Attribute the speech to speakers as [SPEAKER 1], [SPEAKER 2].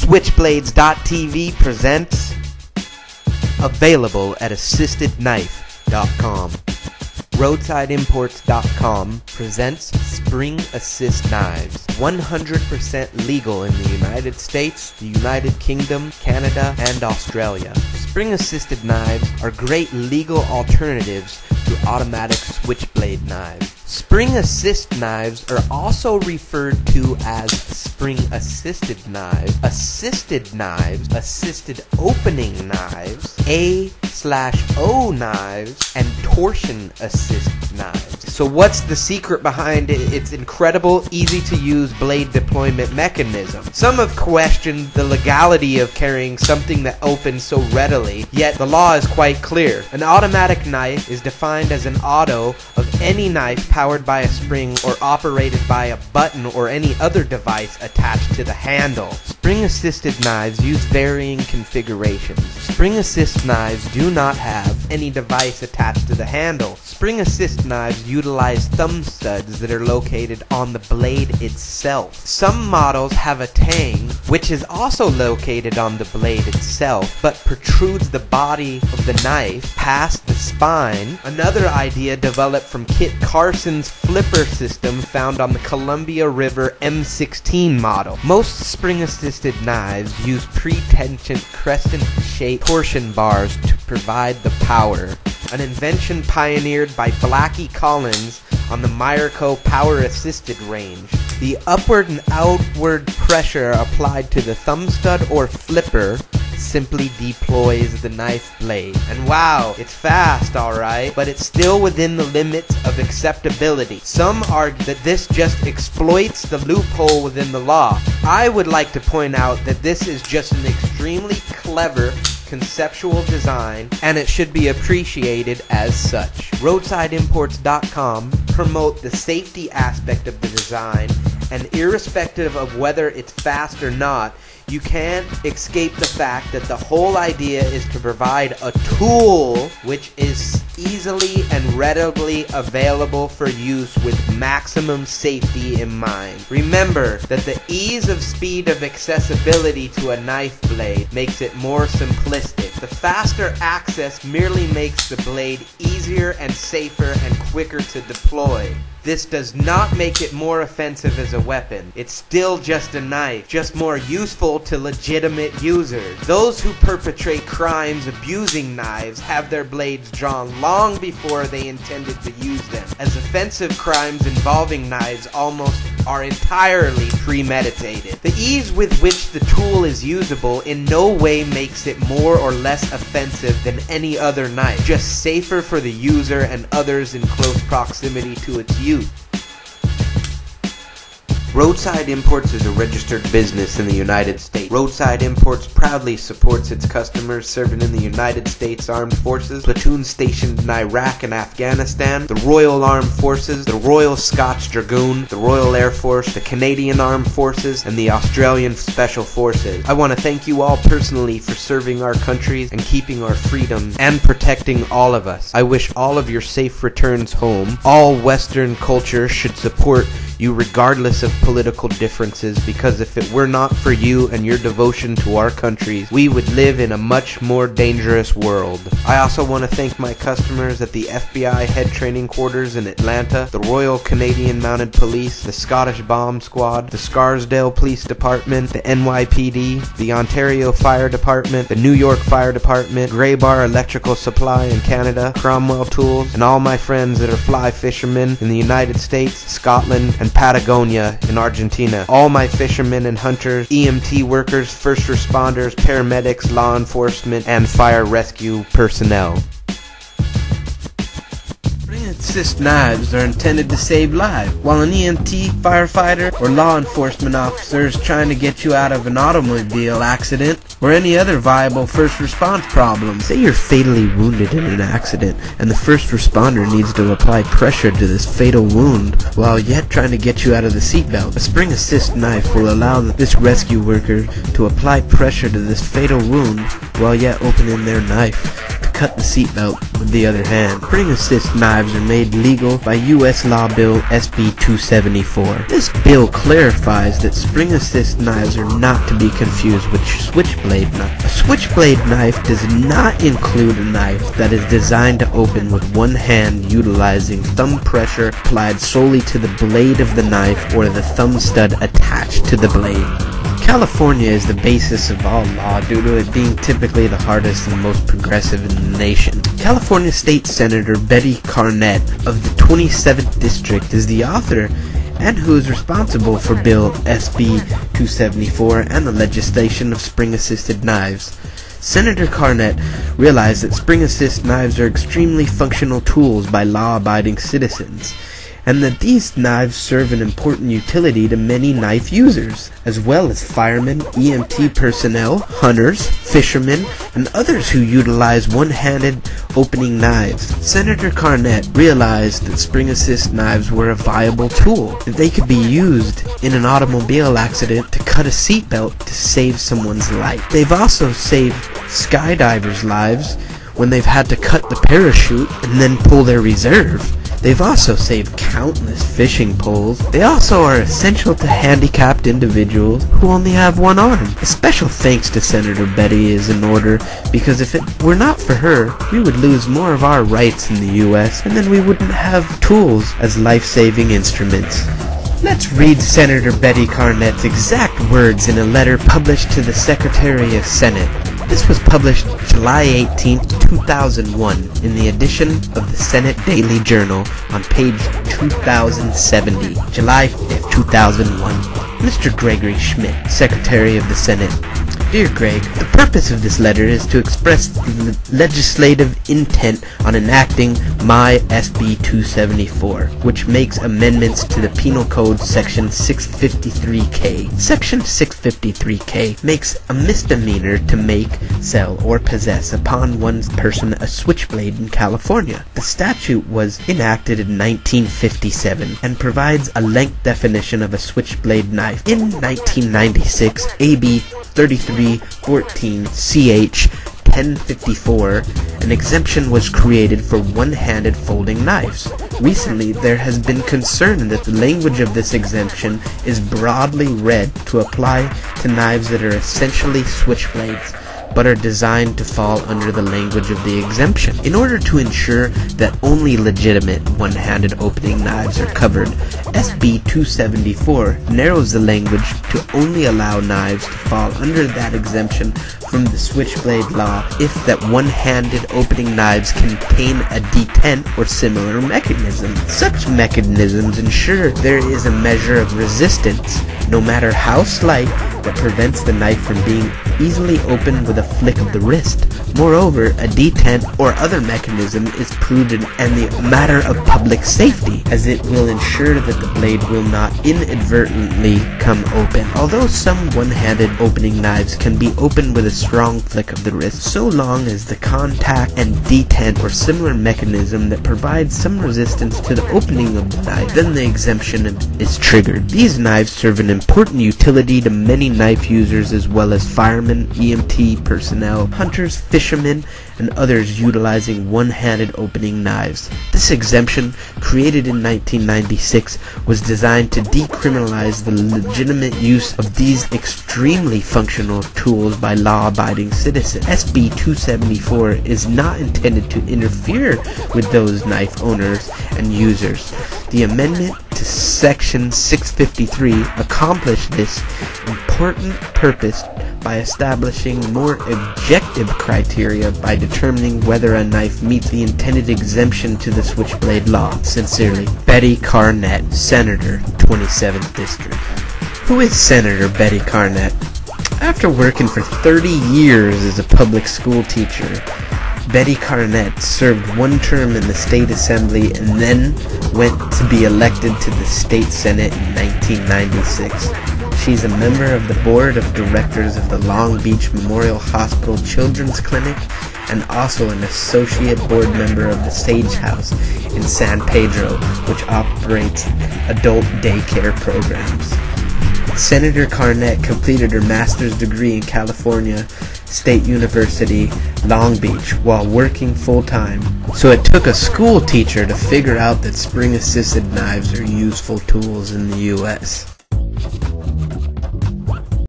[SPEAKER 1] Switchblades.tv presents available at assistedknife.com. Roadsideimports.com presents Spring Assist Knives. 100% legal in the United States, the United Kingdom, Canada, and Australia. Spring Assisted Knives are great legal alternatives to automatic switchblade knives. Spring Assist knives are also referred to as Spring Assisted knives, assisted opening knives, A/O knives, and torsion assist knives. So what's the secret behind its incredible, easy-to-use blade deployment mechanism? Some have questioned the legality of carrying something that opens so readily, yet the law is quite clear. An automatic knife is defined as an auto of any knife powered by a spring or operated by a button or any other device attached to the handle. Spring-assisted knives use varying configurations. Spring-assist knives do not have any device attached to the handle. Spring-assist knives utilize thumb studs that are located on the blade itself. Some models have a tang, which is also located on the blade itself, but protrudes the body of the knife past the spine. Another idea developed from Kit Carson's flipper system found on the Columbia River M16 model. Most spring-assisted knives use pre-tensioned crescent-shaped torsion bars to provide the power, an invention pioneered by Blackie Collins on the Miraco power-assisted range. The upward and outward pressure applied to the thumb stud or flipper simply deploys the knife blade. And wow, it's fast, alright, but it's still within the limits of acceptability. Some argue that this just exploits the loophole within the law. I would like to point out that this is just an extremely clever conceptual design, and it should be appreciated as such. Roadsideimports.com promote the safety aspect of the design, and irrespective of whether it's fast or not, you can't escape the fact that the whole idea is to provide a tool which is easily and readily available for use with maximum safety in mind. Remember that the ease of speed of accessibility to a knife blade makes it more simplistic. The faster access merely makes the blade easier and safer and quicker to deploy. This does not make it more offensive as a weapon. It's still just a knife, just more useful to legitimate users. Those who perpetrate crimes abusing knives have their blades drawn long before they intended to use them, as offensive crimes involving knives almost are entirely premeditated. The ease with which the tool is usable in no way makes it more or less offensive than any other knife, just safer for the user and others in close proximity to its use. Roadside Imports is a registered business in the United States. Roadside Imports proudly supports its customers serving in the United States Armed Forces, platoons stationed in Iraq and Afghanistan, the Royal Armed Forces, the Royal Scots Dragoon, the Royal Air Force, the Canadian Armed Forces, and the Australian Special Forces. I want to thank you all personally for serving our countries and keeping our freedom and protecting all of us. I wish all of your safe returns home. All Western culture should support you regardless of political differences, because if it were not for you and your devotion to our countries, we would live in a much more dangerous world. I also want to thank my customers at the FBI Head Training Quarters in Atlanta, the Royal Canadian Mounted Police, the Scottish Bomb Squad, the Scarsdale Police Department, the NYPD, the Ontario Fire Department, the New York Fire Department, Grey Bar Electrical Supply in Canada, Cromwell Tools, and all my friends that are fly fishermen in the United States, Scotland, and Patagonia in Argentina. All my fishermen and hunters, EMT workers, first responders, paramedics, law enforcement, and fire rescue personnel. Spring-assist knives are intended to save lives. While an EMT, firefighter, or law enforcement officer is trying to get you out of an automobile accident or any other viable first response problem. Say you're fatally wounded in an accident and the first responder needs to apply pressure to this fatal wound while yet trying to get you out of the seatbelt. A spring assist knife will allow this rescue worker to apply pressure to this fatal wound while yet opening their knife to cut the seatbelt with the other hand. Spring assist knives are made legal by U.S. Law Bill SB 274. This bill clarifies that spring assist knives are not to be confused with switchblade knife. A switchblade knife does not include a knife that is designed to open with one hand utilizing thumb pressure applied solely to the blade of the knife or the thumb stud attached to the blade. California is the basis of all law due to it being typically the hardest and most progressive in the nation. California State Senator Betty Carnett of the 27th District is the author and who is responsible for Bill SB 274 and the legislation of spring-assisted knives. Senator Carnett realized that spring-assist knives are extremely functional tools by law-abiding citizens, and that these knives serve an important utility to many knife users, as well as firemen, EMT personnel, hunters, fishermen, and others who utilize one-handed opening knives. Senator Carnett realized that spring-assist knives were a viable tool, that they could be used in an automobile accident to cut a seatbelt to save someone's life. They've also saved skydivers' lives when they've had to cut the parachute and then pull their reserve. They've also saved countless fishing poles. They also are essential to handicapped individuals who only have one arm. A special thanks to Senator Betty is in order, because if it were not for her, we would lose more of our rights in the U.S., and then we wouldn't have tools as life-saving instruments. Let's read Senator Betty Carnett's exact words in a letter published to the Secretary of Senate. This was published July 18, 2001, in the edition of the Senate Daily Journal on page 2070, July 5, 2001. Mr. Gregory Schmidt, Secretary of the Senate. Dear Greg, the purpose of this letter is to express the legislative intent on enacting my SB 274, which makes amendments to the Penal Code Section 653K. Section 653K makes a misdemeanor to make, sell, or possess upon one's person a switchblade in California. The statute was enacted in 1957 and provides a length definition of a switchblade knife. In 1996, AB 3314 CH 1054, an exemption was created for one-handed folding knives. Recently, there has been concern that the language of this exemption is broadly read to apply to knives that are essentially switchblades, but are designed to fall under the language of the exemption. In order to ensure that only legitimate one-handed opening knives are covered, SB 274 narrows the language to only allow knives to fall under that exemption from the switchblade law if that one-handed opening knives contain a detent or similar mechanism. Such mechanisms ensure there is a measure of resistance, no matter how slight, that prevents the knife from being easily opened with a flick of the wrist. Moreover, a detent or other mechanism is prudent and the matter of public safety, as it will ensure that the blade will not inadvertently come open. Although some one-handed opening knives can be opened with a strong flick of the wrist, so long as the contact and detent or similar mechanism that provides some resistance to the opening of the knife, then the exemption is triggered. These knives serve an important utility to many knife users, as well as firemen, EMT personnel, hunters, fishermen, and others utilizing one-handed opening knives. This exemption, created in 1996, was designed to decriminalize the legitimate use of these extremely functional tools by law-abiding citizens. SB 274 is not intended to interfere with those knife owners and users. The amendment to Section 653 accomplished this important purpose by establishing more objective criteria by determining whether a knife meets the intended exemption to the switchblade law. Sincerely, Betty Carnett, Senator, 27th District. Who is Senator Betty Carnett? After working for 30 years as a public school teacher, Betty Carnett served one term in the state assembly and then went to be elected to the state senate in 1996. She's a member of the board of directors of the Long Beach Memorial Hospital Children's Clinic and also an associate board member of the Sage House in San Pedro, which operates adult daycare programs. Senator Carnett completed her master's degree in California State University, Long Beach, while working full-time. So it took a school teacher to figure out that spring-assisted knives are useful tools in the U.S.